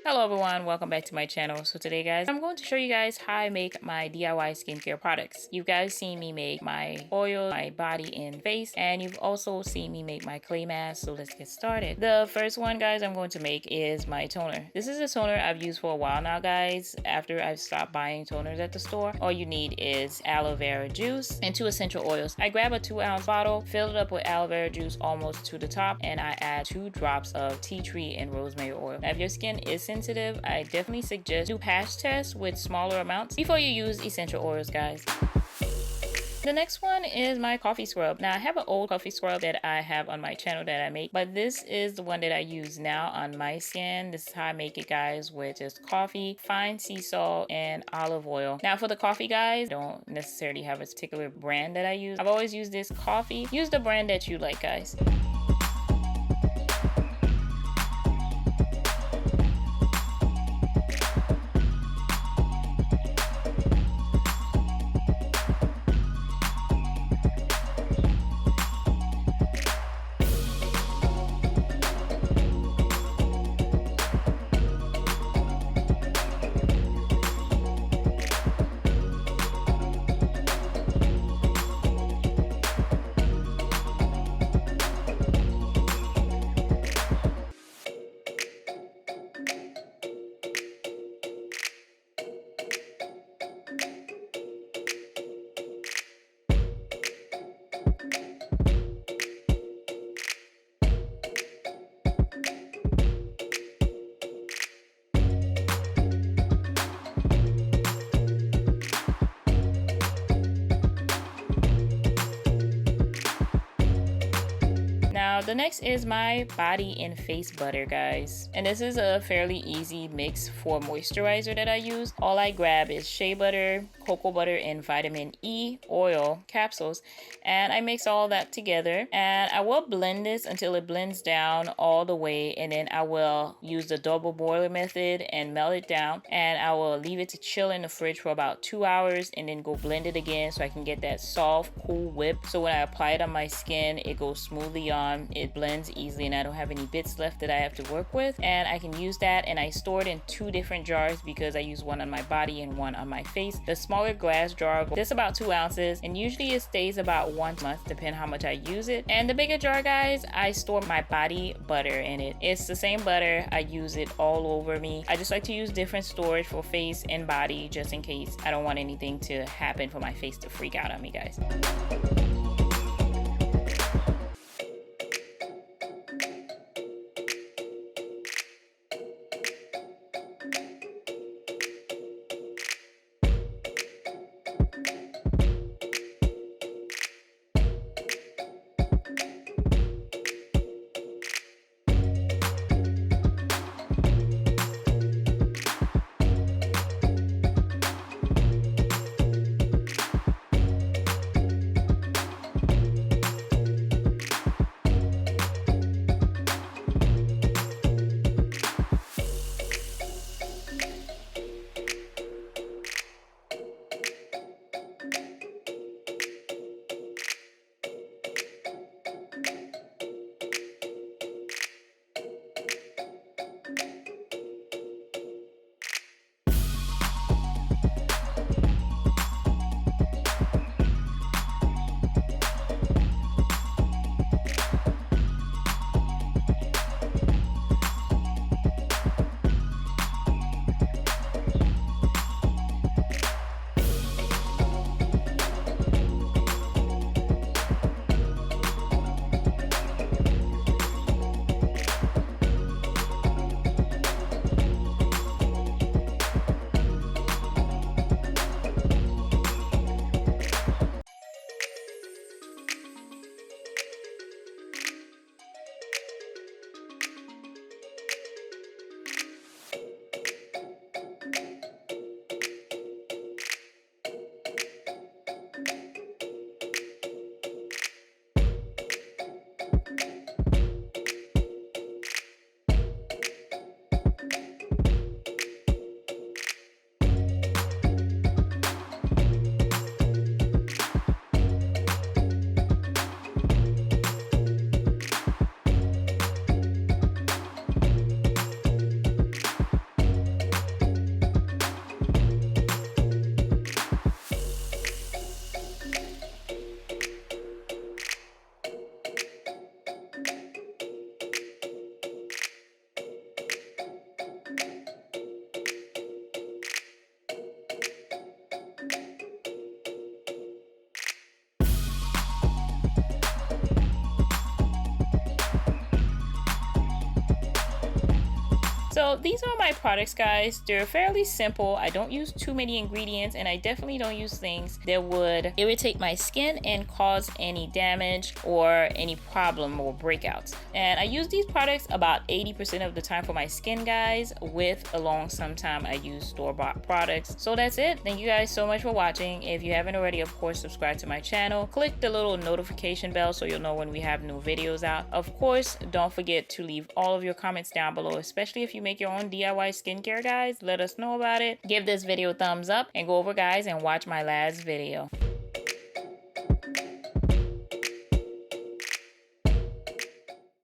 Hello everyone, welcome back to my channel. So today guys, I'm going to show you guys how I make my DIY skincare products. You guys seen me make my oil, my body and face, and you've also seen me make my clay mask. So let's get started. The first one guys I'm going to make is my toner. This is a toner I've used for a while now guys. After I've stopped buying toners at the store, all you need is aloe vera juice and 2 essential oils. I grab a 2-ounce bottle, fill it up with aloe vera juice almost to the top, and I add 2 drops of tea tree and rosemary oil. Now if your skin is sensitive, I definitely suggest do patch tests with smaller amounts before you use essential oils guys. The next one is my coffee scrub. Now I have an old coffee scrub that I have on my channel that I make, but this is the one that I use now on my skin. This is how I make it guys, with just coffee, fine sea salt, and olive oil. Now for the coffee guys, don't necessarily have a particular brand that I use. I've always used this coffee. Use the brand that you like guys. Now the next is my body and face butter guys, and this is a fairly easy mix for moisturizer that I use. All I grab is shea butter, cocoa butter, and vitamin E oil capsules, and I mix all that together, and I will blend this until it blends down all the way, and then I will use the double boiler method and melt it down, and I will leave it to chill in the fridge for about 2 hours and then go blend it again so I can get that soft cool whip. So when I apply it on my skin, it goes smoothly on, it blends easily, and I don't have any bits left that I have to work with, and I can use that. And I store it in 2 different jars because I use one on my body and one on my face. The smaller glass jar, this about 2 ounces, and usually it stays about 1 month depending how much I use it. And the bigger jar guys, I store my body butter in it. It's the same butter, I use it all over me. I just like to use different storage for face and body just in case I don't want anything to happen for my face to freak out on me guys. So these are my products, guys. They're fairly simple. I don't use too many ingredients, and I definitely don't use things that would irritate my skin and cause any damage or any problem or breakouts. And I use these products about 80% of the time for my skin, guys, with along sometime I use store-bought products. So that's it. Thank you guys so much for watching. If you haven't already, of course, subscribe to my channel. Click the little notification bell so you'll know when we have new videos out. Of course, don't forget to leave all of your comments down below, especially if you make your own DIY skincare, guys. Let us know about it. Give this video a thumbs up and go over, guys, and watch my last video.